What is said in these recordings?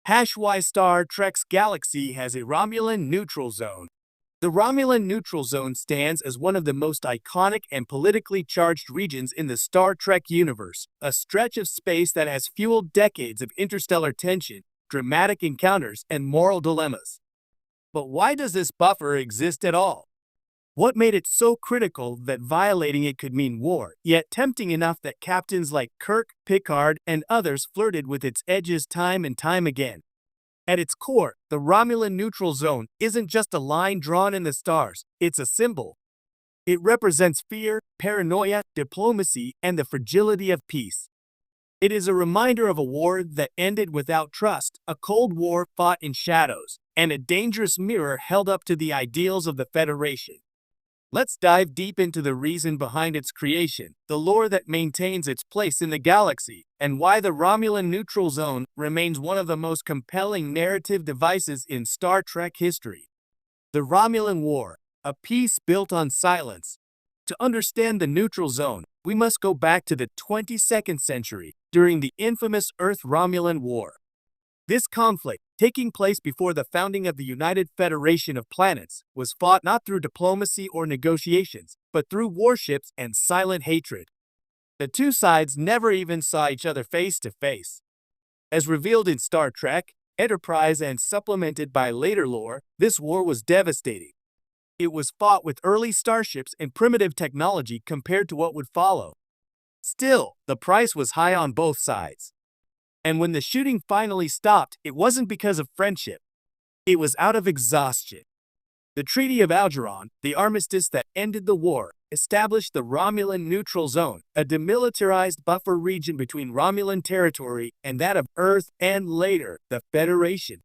Why Star Trek's galaxy has a Romulan neutral zone. The Romulan neutral zone stands as one of the most iconic and politically charged regions in the Star Trek universe, a stretch of space that has fueled decades of interstellar tension, dramatic encounters, and moral dilemmas. But why does this buffer exist at all? What made it so critical that violating it could mean war, yet tempting enough that captains like Kirk, Picard, and others flirted with its edges time and time again? At its core, the Romulan neutral zone isn't just a line drawn in the stars, it's a symbol. It represents fear, paranoia, diplomacy, and the fragility of peace. It is a reminder of a war that ended without trust, a Cold War fought in shadows, and a dangerous mirror held up to the ideals of the Federation. Let's dive deep into the reason behind its creation, the lore that maintains its place in the galaxy, and why the Romulan neutral zone remains one of the most compelling narrative devices in Star Trek history. The Romulan War, a peace built on silence. To understand the neutral zone, we must go back to the 22nd century, during the infamous Earth-Romulan War. This conflict, taking place before the founding of the United Federation of Planets, was fought not through diplomacy or negotiations, but through warships and silent hatred. The two sides never even saw each other face to face. As revealed in Star Trek, Enterprise and supplemented by later lore, this war was devastating. It was fought with early starships and primitive technology compared to what would follow. Still, the price was high on both sides. And when the shooting finally stopped, it wasn't because of friendship. It was out of exhaustion. The Treaty of Algeron, the armistice that ended the war, established the Romulan neutral zone, a demilitarized buffer region between Romulan territory and that of Earth and, later, the Federation.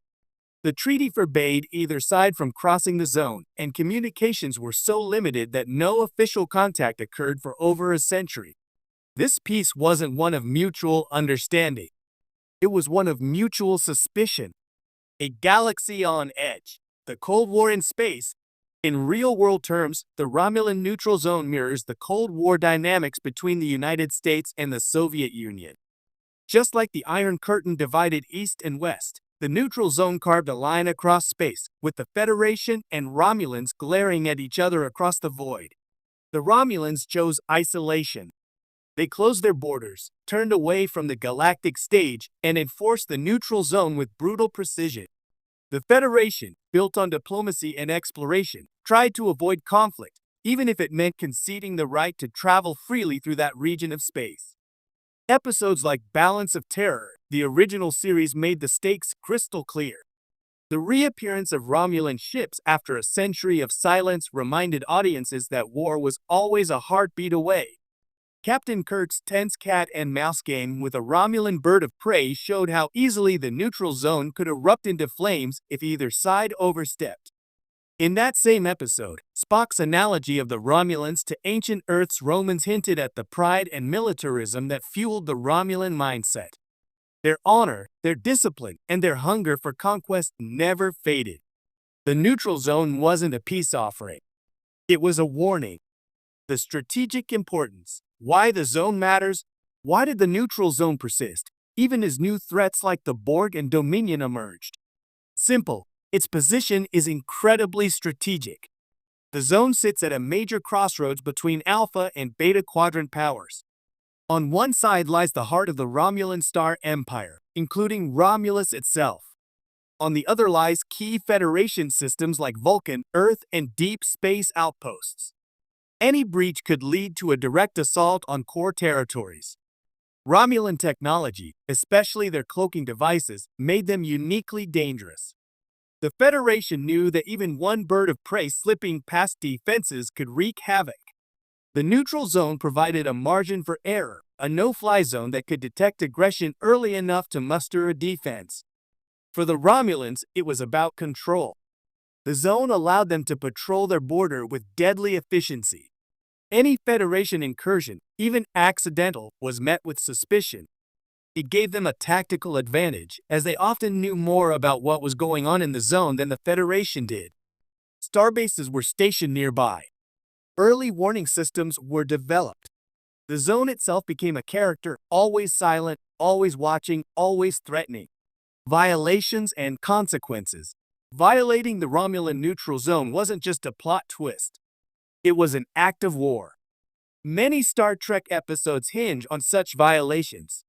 The treaty forbade either side from crossing the zone, and communications were so limited that no official contact occurred for over a century. This peace wasn't one of mutual understanding. It was one of mutual suspicion. A galaxy on edge. The Cold War in space. In real-world terms, the Romulan neutral zone mirrors the Cold War dynamics between the United States and the Soviet Union. Just like the Iron Curtain divided East and West, the neutral zone carved a line across space, with the Federation and Romulans glaring at each other across the void. The Romulans chose isolation. They closed their borders, turned away from the galactic stage, and enforced the neutral zone with brutal precision. The Federation, built on diplomacy and exploration, tried to avoid conflict, even if it meant conceding the right to travel freely through that region of space. Episodes like Balance of Terror, the original series, made the stakes crystal clear. The reappearance of Romulan ships after a century of silence reminded audiences that war was always a heartbeat away. Captain Kirk's tense cat-and-mouse game with a Romulan bird of prey showed how easily the neutral zone could erupt into flames if either side overstepped. In that same episode, Spock's analogy of the Romulans to ancient Earth's Romans hinted at the pride and militarism that fueled the Romulan mindset. Their honor, their discipline, and their hunger for conquest never faded. The neutral zone wasn't a peace offering. It was a warning. The strategic importance. Why the zone matters? Why did the neutral zone persist, even as new threats like the Borg and Dominion emerged? Simple. Its position is incredibly strategic. The zone sits at a major crossroads between Alpha and Beta Quadrant powers. On one side lies the heart of the Romulan Star Empire, including Romulus itself. On the other lies key Federation systems like Vulcan, Earth, and deep space outposts. Any breach could lead to a direct assault on core territories. Romulan technology, especially their cloaking devices, made them uniquely dangerous. The Federation knew that even one bird of prey slipping past defenses could wreak havoc. The neutral zone provided a margin for error, a no-fly zone that could detect aggression early enough to muster a defense. For the Romulans, it was about control. The zone allowed them to patrol their border with deadly efficiency. Any Federation incursion, even accidental, was met with suspicion. It gave them a tactical advantage, as they often knew more about what was going on in the zone than the Federation did. Starbases were stationed nearby. Early warning systems were developed. The zone itself became a character, always silent, always watching, always threatening. Violations and consequences. Violating the Romulan neutral zone wasn't just a plot twist. It was an act of war. Many Star Trek episodes hinge on such violations.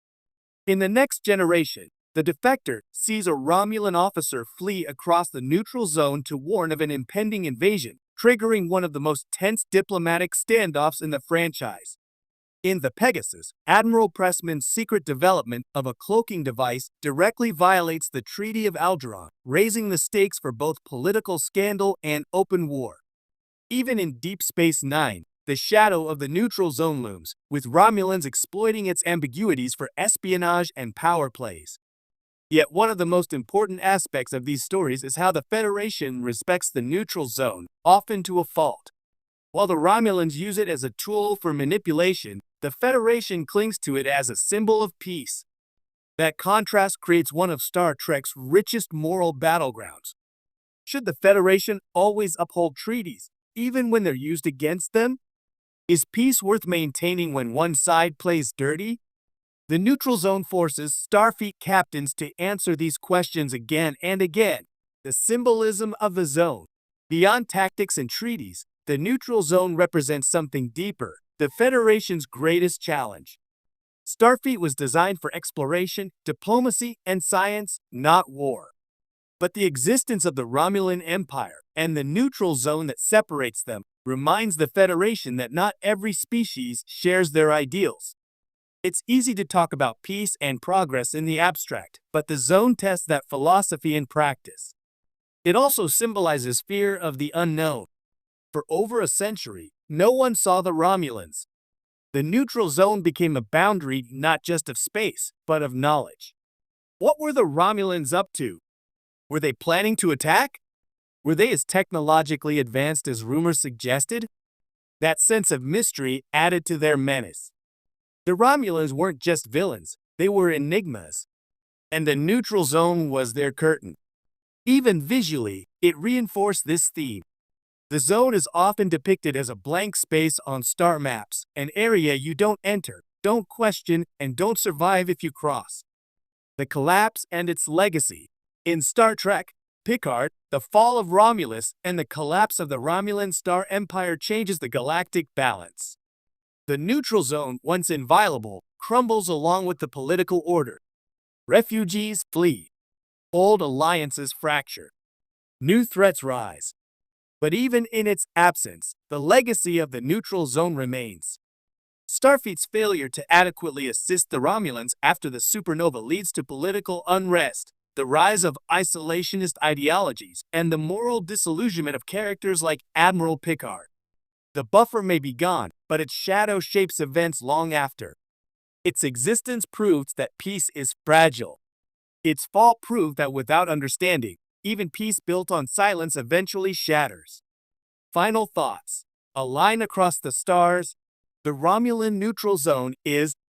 In The Next Generation, the defector sees a Romulan officer flee across the neutral zone to warn of an impending invasion, triggering one of the most tense diplomatic standoffs in the franchise. In The Pegasus, Admiral Pressman's secret development of a cloaking device directly violates the Treaty of Alderaan, raising the stakes for both political scandal and open war. Even in Deep Space Nine, the shadow of the neutral zone looms, with Romulans exploiting its ambiguities for espionage and power plays. Yet one of the most important aspects of these stories is how the Federation respects the neutral zone, often to a fault. While the Romulans use it as a tool for manipulation, the Federation clings to it as a symbol of peace. That contrast creates one of Star Trek's richest moral battlegrounds. Should the Federation always uphold treaties, even when they're used against them? Is peace worth maintaining when one side plays dirty? The neutral zone forces Starfleet captains to answer these questions again and again. The symbolism of the zone. Beyond tactics and treaties, the neutral zone represents something deeper, the Federation's greatest challenge. Starfleet was designed for exploration, diplomacy, and science, not war. But the existence of the Romulan Empire and the neutral zone that separates them reminds the Federation that not every species shares their ideals. It's easy to talk about peace and progress in the abstract, but the zone tests that philosophy in practice. It also symbolizes fear of the unknown. For over a century, no one saw the Romulans. The neutral zone became a boundary not just of space, but of knowledge. What were the Romulans up to? Were they planning to attack? Were they as technologically advanced as rumors suggested? That sense of mystery added to their menace. The Romulans weren't just villains, they were enigmas. And the neutral zone was their curtain. Even visually, it reinforced this theme. The zone is often depicted as a blank space on star maps, an area you don't enter, don't question, and don't survive if you cross. The collapse and its legacy. In Star Trek, Picard, the fall of Romulus and the collapse of the Romulan Star Empire changes the galactic balance. The neutral zone, once inviolable, crumbles along with the political order. Refugees flee. Old alliances fracture. New threats rise. But even in its absence, the legacy of the neutral zone remains. Starfleet's failure to adequately assist the Romulans after the supernova leads to political unrest, the rise of isolationist ideologies, and the moral disillusionment of characters like Admiral Picard. The buffer may be gone, but its shadow shapes events long after. Its existence proves that peace is fragile. Its fall proved that without understanding, even peace built on silence eventually shatters. Final thoughts. A line across the stars. The Romulan neutral zone is